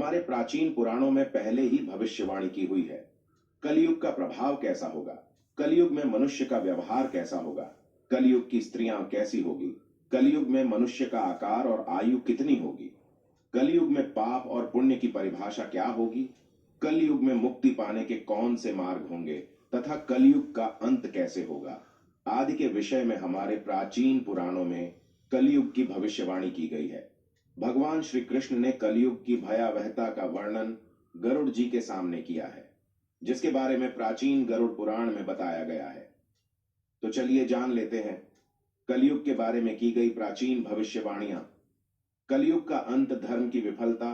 हमारे प्राचीन पुराणों में पहले ही भविष्यवाणी की हुई है। कलयुग का प्रभाव कैसा होगा, कलयुग में मनुष्य का व्यवहार कैसा होगा, कलयुग की स्त्रियां कैसी होगी, कलयुग में मनुष्य का आकार और आयु कितनी होगी, कलयुग में पाप और पुण्य की परिभाषा क्या होगी, कलयुग में मुक्ति पाने के कौन से मार्ग होंगे तथा कलयुग का अंत कैसे होगा आदि के विषय में हमारे प्राचीन पुराणों में कलयुग की भविष्यवाणी की गई है। भगवान श्री कृष्ण ने कलयुग की भयावहता का वर्णन गरुड़ जी के सामने किया है, जिसके बारे में प्राचीन गरुड़ पुराण में बताया गया है। तो चलिए जान लेते हैं कलयुग के बारे में की गई प्राचीन भविष्यवाणियां। कलयुग का अंत धर्म की विफलता,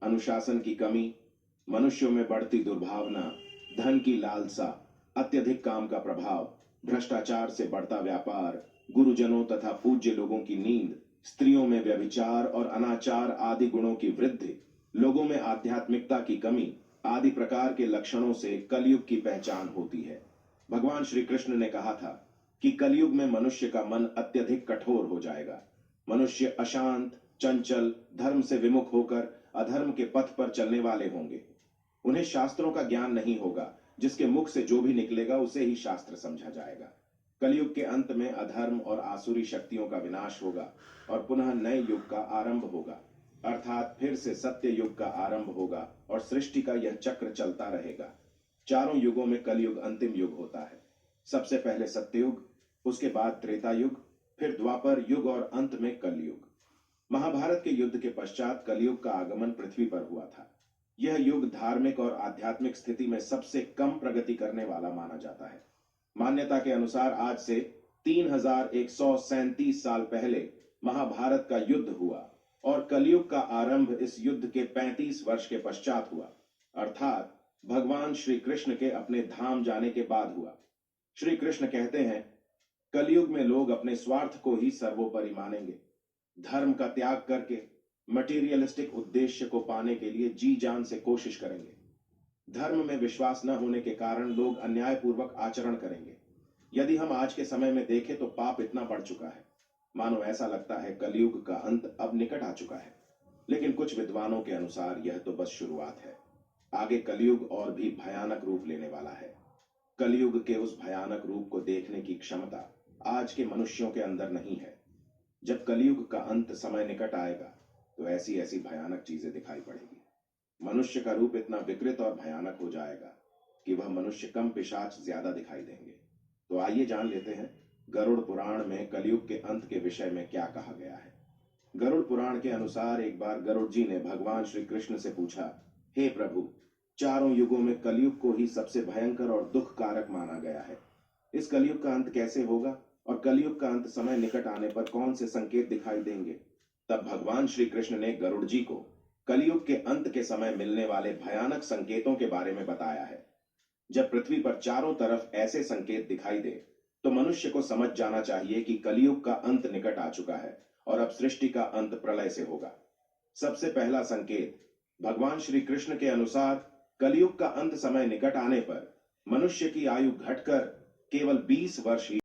अनुशासन की कमी, मनुष्यों में बढ़ती दुर्भावना, धन की लालसा, अत्यधिक काम का प्रभाव, भ्रष्टाचार से बढ़ता व्यापार, गुरुजनों तथा पूज्य लोगों की नींद, स्त्रियों में व्यभिचार और अनाचार आदि गुणों की वृद्धि, लोगों में आध्यात्मिकता की कमी आदि प्रकार के लक्षणों से कलयुग की पहचान होती है। भगवान श्री कृष्ण ने कहा था कि कलयुग में मनुष्य का मन अत्यधिक कठोर हो जाएगा। मनुष्य अशांत, चंचल, धर्म से विमुख होकर अधर्म के पथ पर चलने वाले होंगे। उन्हें शास्त्रों का ज्ञान नहीं होगा, जिसके मुख से जो भी निकलेगा उसे ही शास्त्र समझा जाएगा। कलयुग के अंत में अधर्म और आसुरी शक्तियों का विनाश होगा और पुनः नए युग का आरंभ होगा, अर्थात फिर से सत्य युग का आरंभ होगा और सृष्टि का यह चक्र चलता रहेगा। चारों युगों में कलयुग अंतिम युग होता है। सबसे पहले सत्ययुग, उसके बाद त्रेता युग, फिर द्वापर युग और अंत में कलयुग। महाभारत के युद्ध के पश्चात कलयुग का आगमन पृथ्वी पर हुआ था। यह युग धार्मिक और आध्यात्मिक स्थिति में सबसे कम प्रगति करने वाला माना जाता है। मान्यता के अनुसार आज से 3137 साल पहले महाभारत का युद्ध हुआ और कलयुग का आरंभ इस युद्ध के 35 वर्ष के पश्चात हुआ, अर्थात भगवान श्री कृष्ण के अपने धाम जाने के बाद हुआ। श्री कृष्ण कहते हैं, कलयुग में लोग अपने स्वार्थ को ही सर्वोपरि मानेंगे। धर्म का त्याग करके मटेरियलिस्टिक उद्देश्य को पाने के लिए जी जान से कोशिश करेंगे। धर्म में विश्वास न होने के कारण लोग अन्यायपूर्वक आचरण करेंगे। यदि हम आज के समय में देखें तो पाप इतना बढ़ चुका है, मानो ऐसा लगता है कलयुग का अंत अब निकट आ चुका है। लेकिन कुछ विद्वानों के अनुसार यह तो बस शुरुआत है। आगे कलयुग और भी भयानक रूप लेने वाला है। कलयुग के उस भयानक रूप को देखने की क्षमता आज के मनुष्यों के अंदर नहीं है। जब कलयुग का अंत समय निकट आएगा तो ऐसी ऐसी भयानक चीजें दिखाई पड़ेगी। मनुष्य का रूप इतना विकृत और भयानक हो जाएगा कि वह मनुष्य कम पिशाच ज्यादा दिखाई देंगे। तो आइए जान लेते हैं गरुड़ पुराण में कलयुग के अंत के विषय में क्या कहा गया है। गरुड़ पुराण के अनुसार एक बार गरुड़ जी ने भगवान श्री कृष्ण से पूछा, हे प्रभु, चारों युगों में कलयुग को ही सबसे भयंकर और दुख कारक माना गया है। इस कलयुग का अंत कैसे होगा और कलयुग का अंत समय निकट आने पर कौन से संकेत दिखाई देंगे। तब भगवान श्री कृष्ण ने गरुड़ जी को कलयुग के अंत के समय मिलने वाले भयानक संकेतों के बारे में बताया है। जब पृथ्वी पर चारों तरफ ऐसे संकेत दिखाई दे तो मनुष्य को समझ जाना चाहिए कि कलयुग का अंत निकट आ चुका है और अब सृष्टि का अंत प्रलय से होगा। सबसे पहला संकेत, भगवान श्री कृष्ण के अनुसार कलयुग का अंत समय निकट आने पर मनुष्य की आयु घटकर केवल 20 वर्ष ही